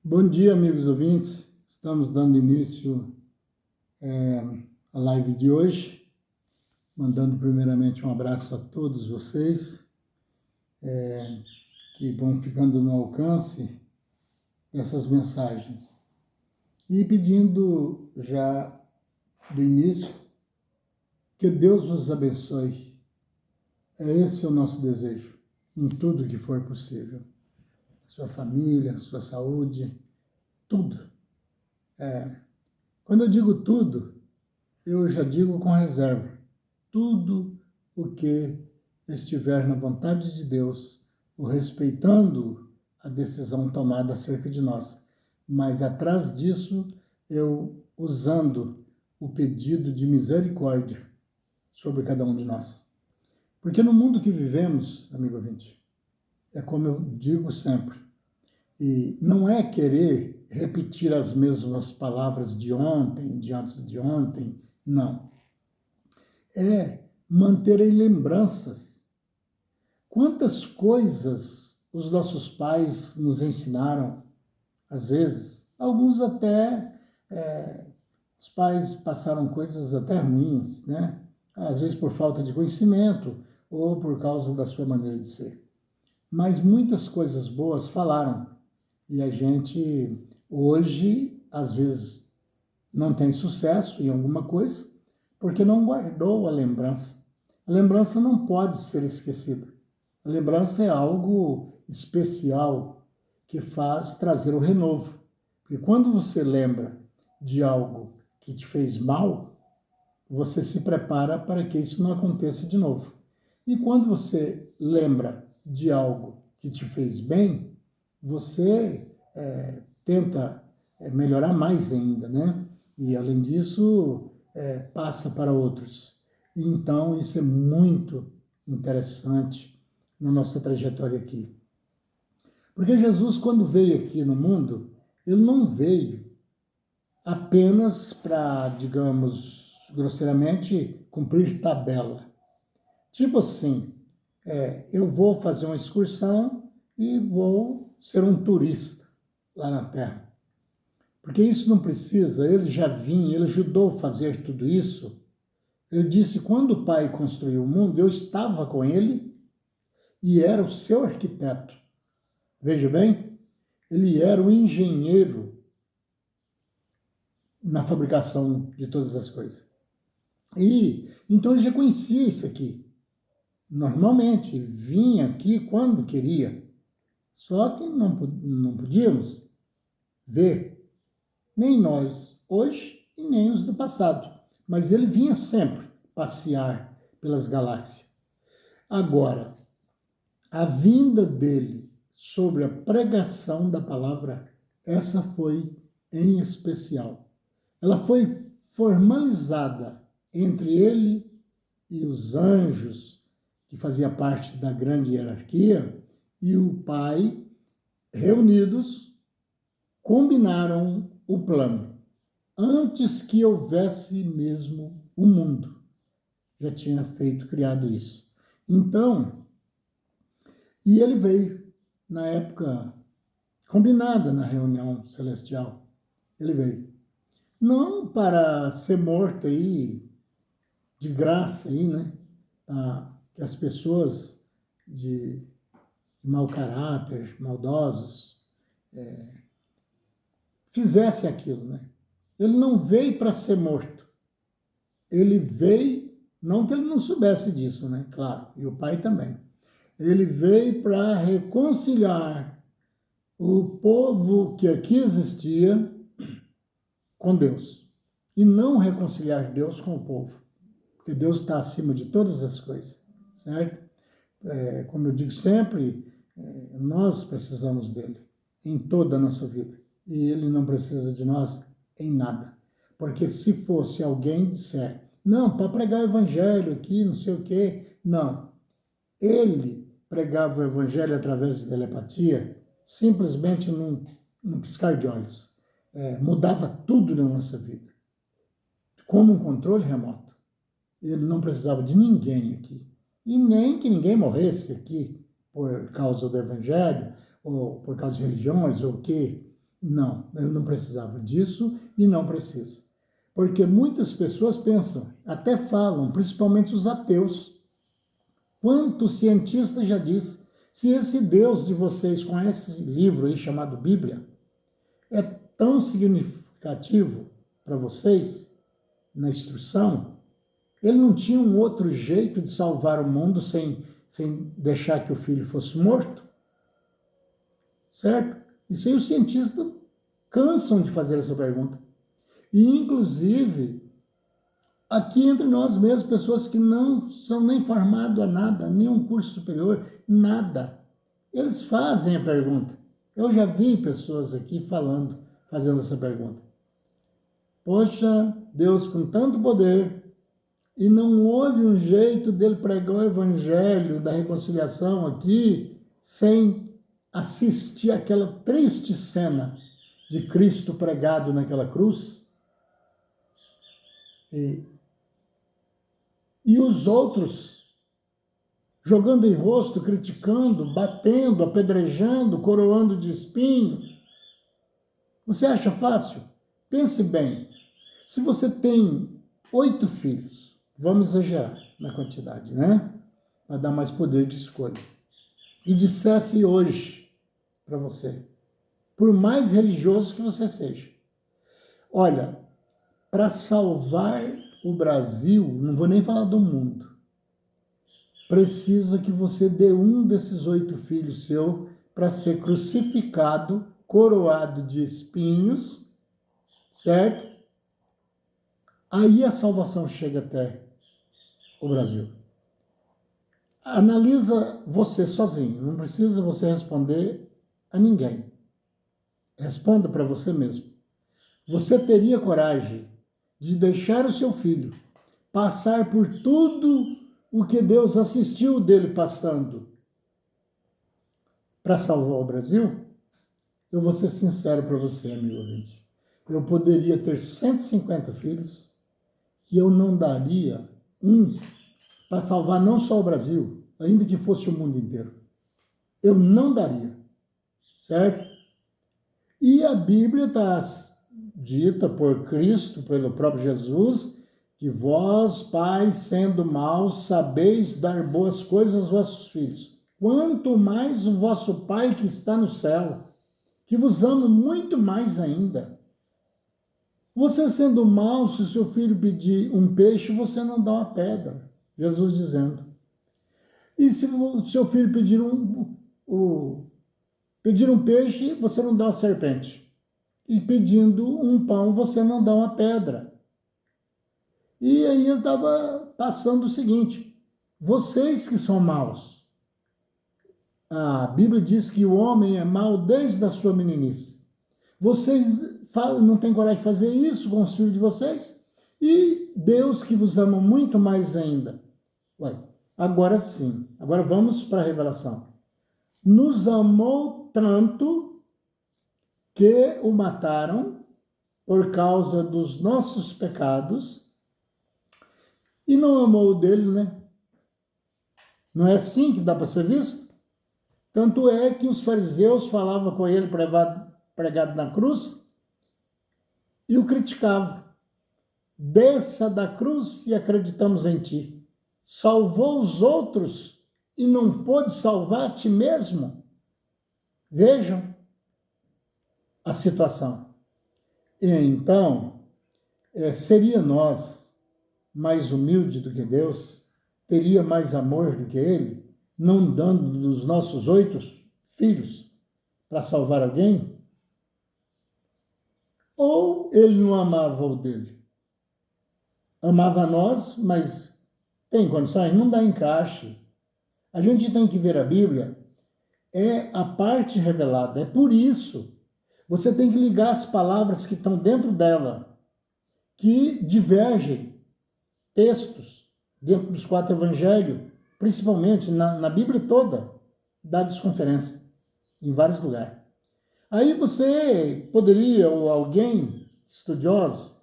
Bom dia, amigos ouvintes. Estamos dando início à live de hoje, mandando primeiramente um abraço a todos vocês que vão ficando no alcance dessas mensagens. E pedindo já do início que Deus vos abençoe. Esse é o nosso desejo, em tudo que for possível. Sua família, sua saúde, tudo. Quando eu digo tudo, eu já digo com reserva. Tudo o que estiver na vontade de Deus, o respeitando a decisão tomada acerca de nós. Mas atrás disso, eu usando o pedido de misericórdia sobre cada um de nós. Porque no mundo que vivemos, amigo ouvinte, é como eu digo sempre, e não é querer repetir as mesmas palavras de ontem, de antes de ontem, não. É manter em lembranças. Quantas coisas os nossos pais nos ensinaram, às vezes, alguns até, os pais passaram coisas até ruins, né? Às vezes por falta de conhecimento ou por causa da sua maneira de ser. Mas muitas coisas boas falaram. E a gente, hoje, às vezes, não tem sucesso em alguma coisa, porque não guardou a lembrança. A lembrança não pode ser esquecida. A lembrança é algo especial que faz trazer o renovo. Porque quando você lembra de algo que te fez mal, você se prepara para que isso não aconteça de novo. E quando você lembra de algo que te fez bem, você tenta melhorar mais ainda, né? E, além disso, passa para outros. E, então, isso é muito interessante na nossa trajetória aqui. Porque Jesus, quando veio aqui no mundo, ele não veio apenas para, digamos, grosseiramente, cumprir tabela. Tipo assim, eu vou fazer uma excursão e vou ser um turista lá na Terra. Porque isso não precisa, ele já vinha, ele ajudou a fazer tudo isso. Ele disse, quando o Pai construiu o mundo, eu estava com ele e era o seu arquiteto. Veja bem, ele era o engenheiro na fabricação de todas as coisas. E então ele já conhecia isso aqui. Normalmente, vinha aqui quando queria. Só que não podíamos ver, nem nós hoje e nem os do passado. Mas ele vinha sempre passear pelas galáxias. Agora, a vinda dele sobre a pregação da palavra, essa foi em especial. Ela foi formalizada entre ele e os anjos, que fazia parte da grande hierarquia, e o Pai, reunidos, combinaram o plano. Antes que houvesse mesmo o mundo, já tinha criado isso. Então, e ele veio na época combinada na reunião celestial. Ele veio. Não para ser morto aí, de graça aí, né? Que as pessoas de mau caráter, maldosos, fizessem aquilo, né? Ele não veio para ser morto. Ele veio, não que ele não soubesse disso, né? Claro, e o Pai também. Ele veio para reconciliar o povo que aqui existia com Deus. E não reconciliar Deus com o povo. Porque Deus está acima de todas as coisas, certo? Como eu digo sempre, nós precisamos dele em toda a nossa vida. E ele não precisa de nós em nada. Porque se fosse alguém disser, não, para pregar o evangelho aqui, não sei o quê, não. Ele pregava o evangelho através de telepatia, simplesmente num piscar de olhos. Mudava tudo na nossa vida. Como um controle remoto. Ele não precisava de ninguém aqui. E nem que ninguém morresse aqui por causa do evangelho, ou por causa de religiões, ou o quê. Não, ele não precisava disso e não precisa. Porque muitas pessoas pensam, até falam, principalmente os ateus. Quantos cientistas já disse, se esse Deus de vocês com esse livro aí chamado Bíblia é tão significativo para vocês na instrução, ele não tinha um outro jeito de salvar o mundo sem deixar que o filho fosse morto? Certo? Isso aí os cientistas cansam de fazer essa pergunta. E, inclusive, aqui entre nós mesmos, pessoas que não são nem formados a nada, nenhum curso superior, nada. Eles fazem a pergunta. Eu já vi pessoas aqui fazendo essa pergunta. Poxa, Deus com tanto poder, e não houve um jeito dele pregar o evangelho da reconciliação aqui, sem assistir aquela triste cena de Cristo pregado naquela cruz. E os outros jogando em rosto, criticando, batendo, apedrejando, coroando de espinho. Você acha fácil? Pense bem. Se você tem 8 filhos, vamos exagerar na quantidade, né? Para dar mais poder de escolha. E dissesse hoje para você, por mais religioso que você seja, olha, para salvar o Brasil, não vou nem falar do mundo, precisa que você dê um desses 8 filhos seu para ser crucificado, coroado de espinhos, certo? Aí a salvação chega até o Brasil. Analisa você sozinho, não precisa você responder a ninguém. Responda para você mesmo. Você teria coragem de deixar o seu filho passar por tudo o que Deus assistiu dele passando para salvar o Brasil? Eu vou ser sincero para você, amigo ouvinte. Eu poderia ter 150 filhos que eu não daria um para salvar não só o Brasil, ainda que fosse o mundo inteiro. Eu não daria, certo? E a Bíblia está dita por Cristo, pelo próprio Jesus, que vós, pais, sendo maus, sabeis dar boas coisas aos vossos filhos. Quanto mais o vosso Pai que está no céu, que vos ama muito mais ainda. Você sendo mau, se o seu filho pedir um peixe, você não dá uma pedra. Jesus dizendo. E se o seu filho pedir um peixe, você não dá uma serpente. E pedindo um pão, você não dá uma pedra. E aí ele estava passando o seguinte, vocês que são maus, a Bíblia diz que o homem é mau desde a sua meninice. Vocês não têm coragem de fazer isso com os filhos de vocês? E Deus que vos ama muito mais ainda. Ué, agora sim, agora vamos para a revelação. Nos amou tanto que o mataram por causa dos nossos pecados e não amou o dele, né? Não é assim que dá para ser visto? Tanto é que os fariseus falavam com ele pregado na cruz e o criticavam. Desça da cruz e acreditamos em ti. Salvou os outros e não pôde salvar a ti mesmo? Vejam a situação. E então, seria nós mais humilde do que Deus? Teria mais amor do que Ele? Não dando nos nossos 8 filhos para salvar alguém? Ou Ele não amava o dele? Amava a nós, mas tem condições? Não dá encaixe. A gente tem que ver a Bíblia, é a parte revelada. É por isso, você tem que ligar as palavras que estão dentro dela, que divergem textos dentro dos 4 evangelhos, principalmente na Bíblia toda, dá desconferência em vários lugares. Aí você poderia, ou alguém estudioso,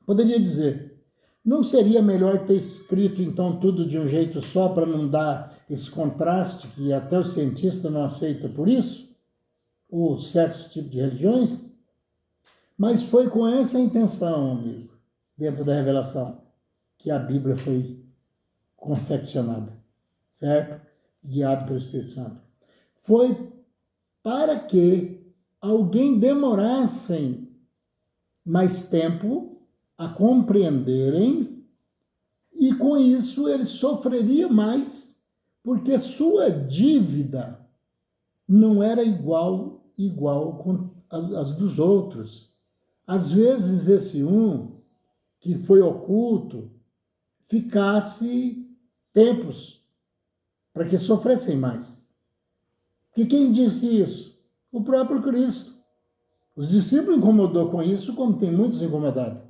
poderia dizer, não seria melhor ter escrito então tudo de um jeito só para não dar esse contraste que até o cientista não aceita por isso? Ou certos tipos de religiões? Mas foi com essa intenção, amigo, dentro da revelação, que a Bíblia foi confeccionada, certo? Guiado pelo Espírito Santo. Foi para que alguém demorassem mais tempo a compreenderem e com isso ele sofreria mais, porque sua dívida não era igual com as dos outros. Às vezes esse que foi oculto ficasse tempos para que sofressem mais. Porque quem disse isso? O próprio Cristo. Os discípulos incomodou com isso, como tem muitos incomodados.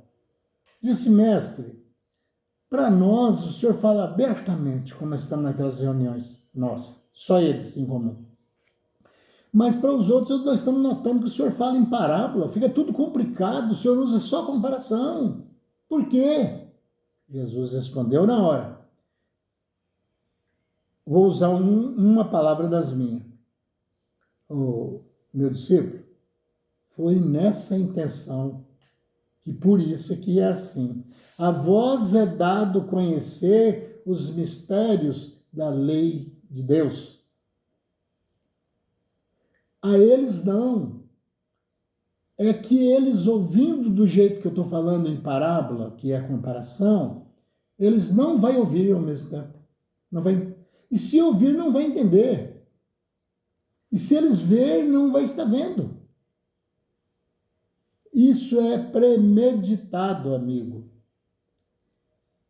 Disse, mestre, para nós o senhor fala abertamente quando nós estamos naquelas reuniões nossas, só eles em comum. Mas para os outros nós estamos notando que o senhor fala em parábola, fica tudo complicado, o senhor usa só comparação. Por quê? Jesus respondeu na hora. Vou usar uma palavra das minhas. O meu discípulo, foi nessa intenção que por isso que é assim. A vós é dado conhecer os mistérios da lei de Deus. A eles não. É que eles, ouvindo do jeito que eu estou falando em parábola, que é a comparação, eles não vão ouvir ao mesmo tempo. Não vai, e se ouvir, não vai entender. E se eles ver, não vai estar vendo. Isso é premeditado, amigo.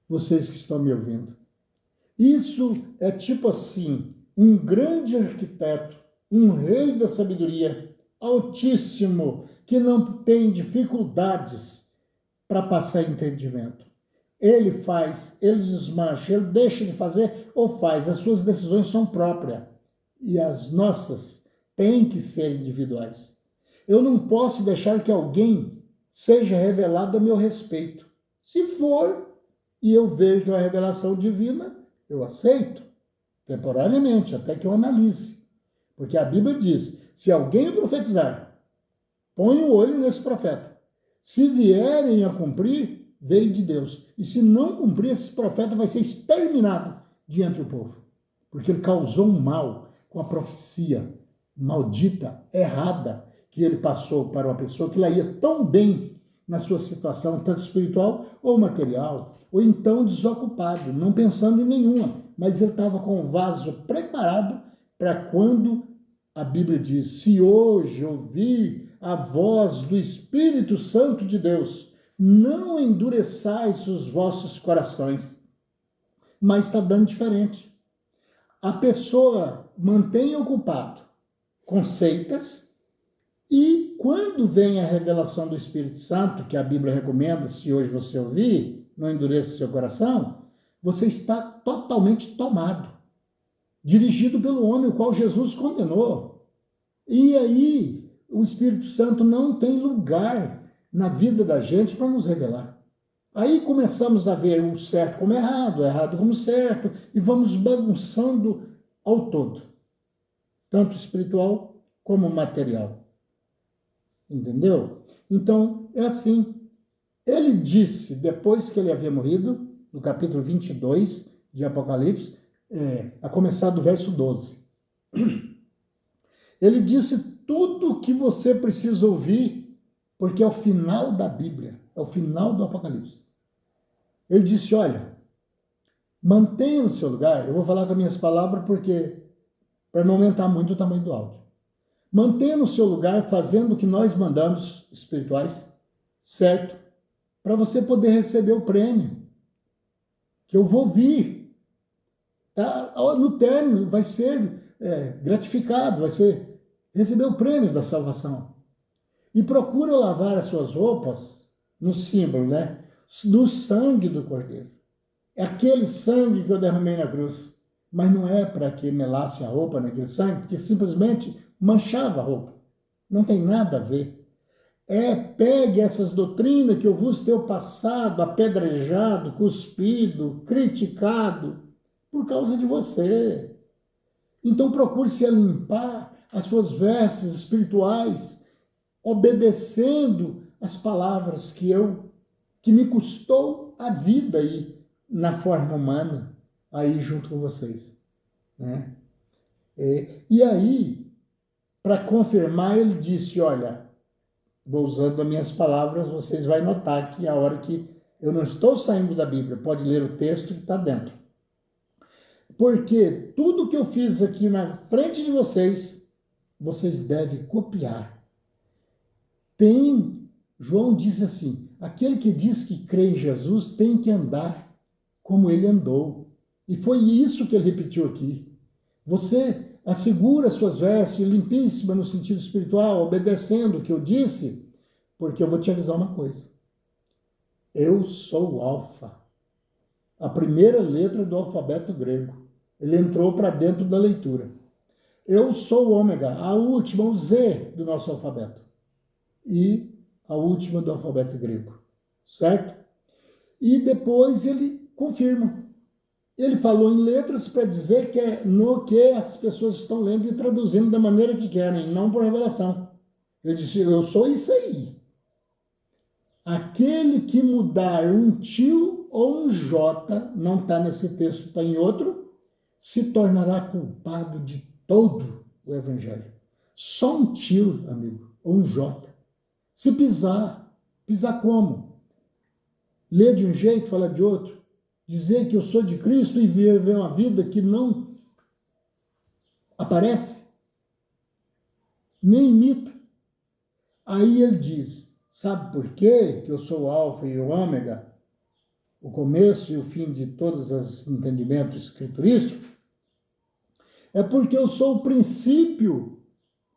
Vocês que estão me ouvindo. Isso é tipo assim, um grande arquiteto, um rei da sabedoria, altíssimo, que não tem dificuldades para passar entendimento. Ele faz, ele desmancha, ele deixa de fazer ou faz. As suas decisões são próprias. E as nossas têm que ser individuais. Eu não posso deixar que alguém seja revelado a meu respeito. Se for, e eu vejo a revelação divina, eu aceito, temporariamente, até que eu analise. Porque a Bíblia diz, se alguém profetizar, põe o olho nesse profeta. Se vierem a cumprir, veio de Deus. E se não cumprir, esse profeta vai ser exterminado diante do povo. Porque ele causou um mal com a profecia maldita, errada, que ele passou para uma pessoa que ela ia tão bem na sua situação, tanto espiritual ou material, ou então desocupado, não pensando em nenhuma, mas ele estava com o vaso preparado para quando a Bíblia diz, se hoje ouvir a voz do Espírito Santo de Deus, não endureçais os vossos corações. Mas está dando diferente. A pessoa mantém ocupado com seitas e quando vem a revelação do Espírito Santo, que a Bíblia recomenda, se hoje você ouvir, não endureça seu coração, você está totalmente tomado, dirigido pelo homem, o qual Jesus condenou. E aí, o Espírito Santo não tem lugar na vida da gente para nos revelar. Aí começamos a ver o certo como errado, o errado como certo, e vamos bagunçando ao todo, tanto espiritual como material. Entendeu? Então, é assim. Ele disse, depois que ele havia morrido, no capítulo 22 de Apocalipse, a começar do verso 12. Ele disse tudo o que você precisa ouvir, porque é o final da Bíblia, é o final do Apocalipse. Ele disse, olha, mantenha o seu lugar, eu vou falar com as minhas palavras porque para não aumentar muito o tamanho do áudio. Mantenha no seu lugar fazendo o que nós mandamos espirituais, certo? Para você poder receber o prêmio, que eu vou vir. Tá? No término vai ser gratificado, vai ser receber o prêmio da salvação. E procura lavar as suas roupas no símbolo, né? Do sangue do Cordeiro. É aquele sangue que eu derramei na cruz. Mas não é para que melasse a roupa naquele sangue, porque simplesmente manchava a roupa. Não tem nada a ver. Pegue essas doutrinas que eu vos tenho passado, apedrejado, cuspido, criticado, por causa de você. Então procure-se limpar as suas vestes espirituais, obedecendo as palavras que me custou a vida aí na forma humana, aí junto com vocês, né? E aí, para confirmar, ele disse, olha, vou usando as minhas palavras, vocês vão notar que a hora que eu não estou saindo da Bíblia, pode ler o texto que está dentro. Porque tudo que eu fiz aqui na frente de vocês, vocês devem copiar. João diz assim, aquele que diz que crê em Jesus tem que andar como ele andou. E foi isso que ele repetiu aqui. Você assegura suas vestes limpíssimas no sentido espiritual, obedecendo o que eu disse, porque eu vou te avisar uma coisa. Eu sou o Alfa, a primeira letra do alfabeto grego. Ele entrou para dentro da leitura. Eu sou o Ômega, a última, o Z do nosso alfabeto. E a última do alfabeto grego. Certo? E depois ele confirma. Ele falou em letras para dizer que é no que as pessoas estão lendo e traduzindo da maneira que querem, não por revelação. Ele disse, eu sou isso aí. Aquele que mudar um tio ou um J, não está nesse texto, está em outro, se tornará culpado de todo o evangelho. Só um tio, amigo, ou um J. Se pisar como? Ler de um jeito, falar de outro. Dizer que eu sou de Cristo e viver uma vida que não aparece, nem imita. Aí ele diz, sabe por quê que eu sou o Alfa e o Ômega, o começo e o fim de todos os entendimentos escriturísticos? É porque eu sou o princípio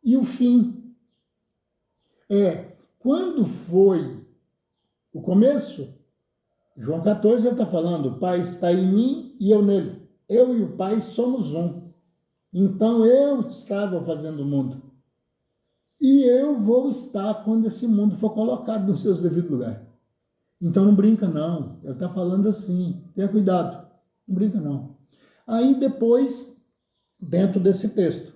e o fim. Quando foi o começo, João 14 ele está falando, o Pai está em mim e eu nele. Eu e o Pai somos um. Então eu estava fazendo o mundo. E eu vou estar quando esse mundo for colocado nos seus devidos lugares. Então não brinca não. Ele está falando assim. Tenha cuidado. Não brinca não. Aí depois, dentro desse texto,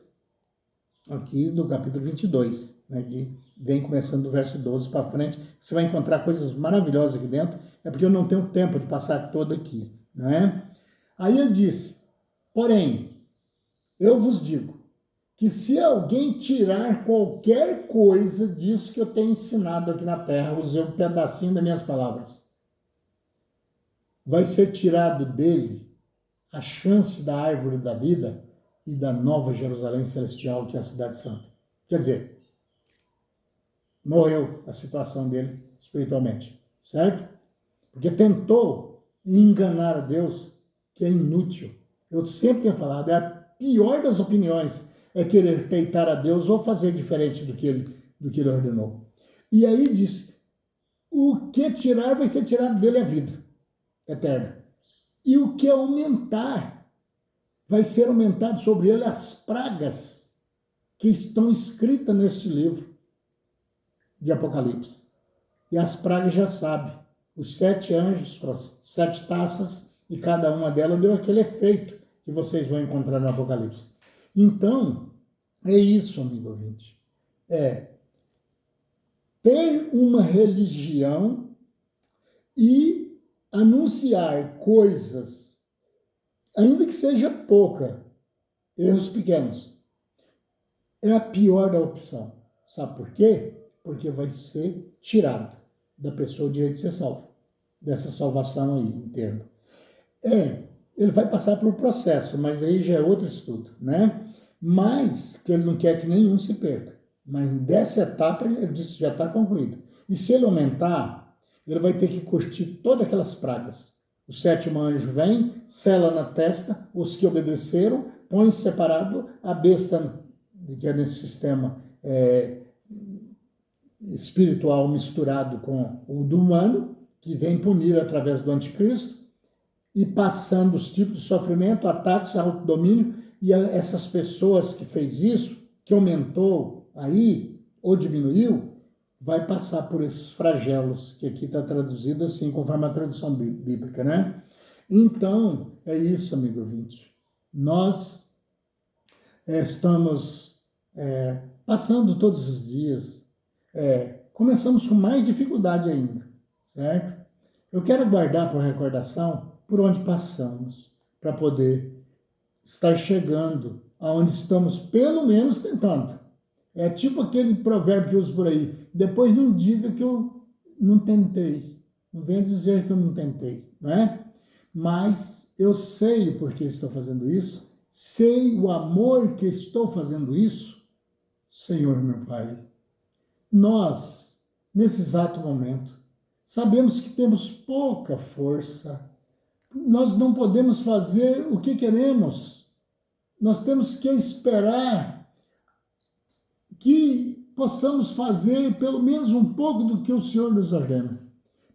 aqui do capítulo 22, né, que vem começando do verso 12 para frente, você vai encontrar coisas maravilhosas aqui dentro, é porque eu não tenho tempo de passar todo aqui, não é? Aí ele disse, porém, eu vos digo, que se alguém tirar qualquer coisa disso que eu tenho ensinado aqui na terra, usei um pedacinho das minhas palavras, vai ser tirado dele a chance da árvore da vida e da nova Jerusalém celestial, que é a cidade santa. Quer dizer, morreu a situação dele espiritualmente, certo? Porque tentou enganar a Deus, que é inútil. Eu sempre tenho falado, é a pior das opiniões, é querer peitar a Deus ou fazer diferente do que ele ordenou. E aí diz, o que tirar vai ser tirado dele a vida eterna. E o que aumentar, vai ser aumentado sobre ele as pragas que estão escritas neste livro de Apocalipse. E as pragas já sabem. Os 7 anjos com as 7 taças e cada uma delas deu aquele efeito que vocês vão encontrar no Apocalipse. Então, é isso, amigo ouvinte. Ter uma religião e anunciar coisas, ainda que seja pouca, erros pequenos, é a pior da opção. Sabe por quê? Porque vai ser tirado da pessoa o direito de ser salvo, dessa salvação aí, em termo. Ele vai passar por um processo, mas aí já é outro estudo, né? Mas que ele não quer que nenhum se perca. Mas dessa etapa, ele disse que já está concluído. E se ele aumentar, ele vai ter que curtir todas aquelas pragas. O 7º anjo vem, sela na testa, os que obedeceram, põe separado a besta, que é nesse sistema espiritual misturado com o do humano, que vem punir através do anticristo, e passando os tipos de sofrimento, ataques, autodomínio, e essas pessoas que fez isso, que aumentou aí, ou diminuiu, vai passar por esses flagelos, que aqui está traduzido assim, conforme a tradução bíblica, né? Então, é isso, amigo ouvinte. Nós estamos passando todos os dias começamos com mais dificuldade ainda, certo? Eu quero guardar por recordação por onde passamos, para poder estar chegando aonde estamos, pelo menos tentando. É tipo aquele provérbio que eu uso por aí, depois não diga que eu não tentei, não venha dizer que eu não tentei, não é? Mas eu sei o porquê estou fazendo isso, sei o amor que estou fazendo isso, Senhor meu Pai. Nós, nesse exato momento, sabemos que temos pouca força, nós não podemos fazer o que queremos, nós temos que esperar que possamos fazer pelo menos um pouco do que o Senhor nos ordena.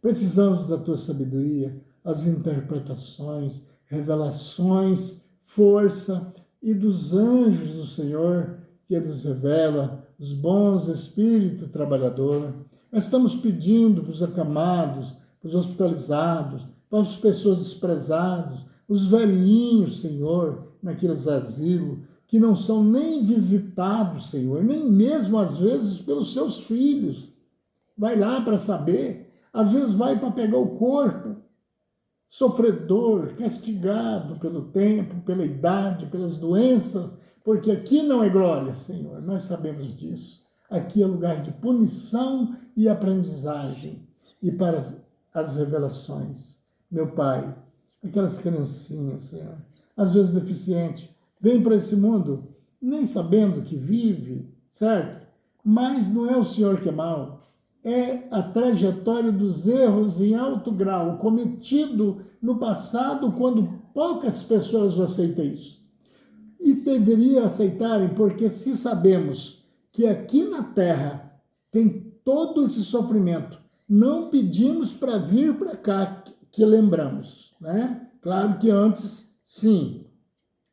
Precisamos da tua sabedoria, as interpretações, revelações, força e dos anjos do Senhor que nos revela, os bons espíritos trabalhador. Nós estamos pedindo para os acamados, para os hospitalizados, para as pessoas desprezadas, os velhinhos, Senhor, naqueles asilos, que não são nem visitados, Senhor, nem mesmo às vezes pelos seus filhos. Vai lá para saber, às vezes vai para pegar o corpo, sofredor, castigado pelo tempo, pela idade, pelas doenças, porque aqui não é glória, Senhor, nós sabemos disso. Aqui é lugar de punição e aprendizagem, e para as revelações. Meu Pai, aquelas criancinhas, Senhor, às vezes deficientes, vem para esse mundo nem sabendo que vive, certo? Mas não é o Senhor que é mau, é a trajetória dos erros em alto grau, cometido no passado, quando poucas pessoas aceitam isso. E deveria aceitarem, porque se sabemos que aqui na Terra tem todo esse sofrimento, não pedimos para vir para cá, que lembramos, né? Claro que antes, sim,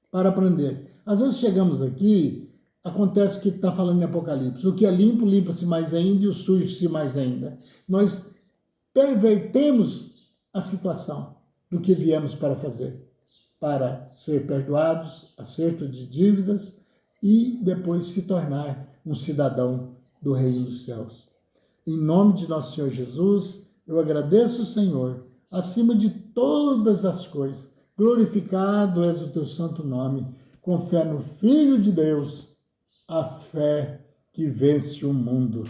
para aprender. Às vezes chegamos aqui, acontece que está falando em Apocalipse. O que é limpo, limpa-se mais ainda, e o sujo-se mais ainda. Nós pervertemos a situação do que viemos para fazer. Para ser perdoados, acerto de dívidas e depois se tornar um cidadão do Reino dos Céus. Em nome de nosso Senhor Jesus, eu agradeço o Senhor, acima de todas as coisas. Glorificado és o teu santo nome. Com fé no Filho de Deus, a fé que vence o mundo.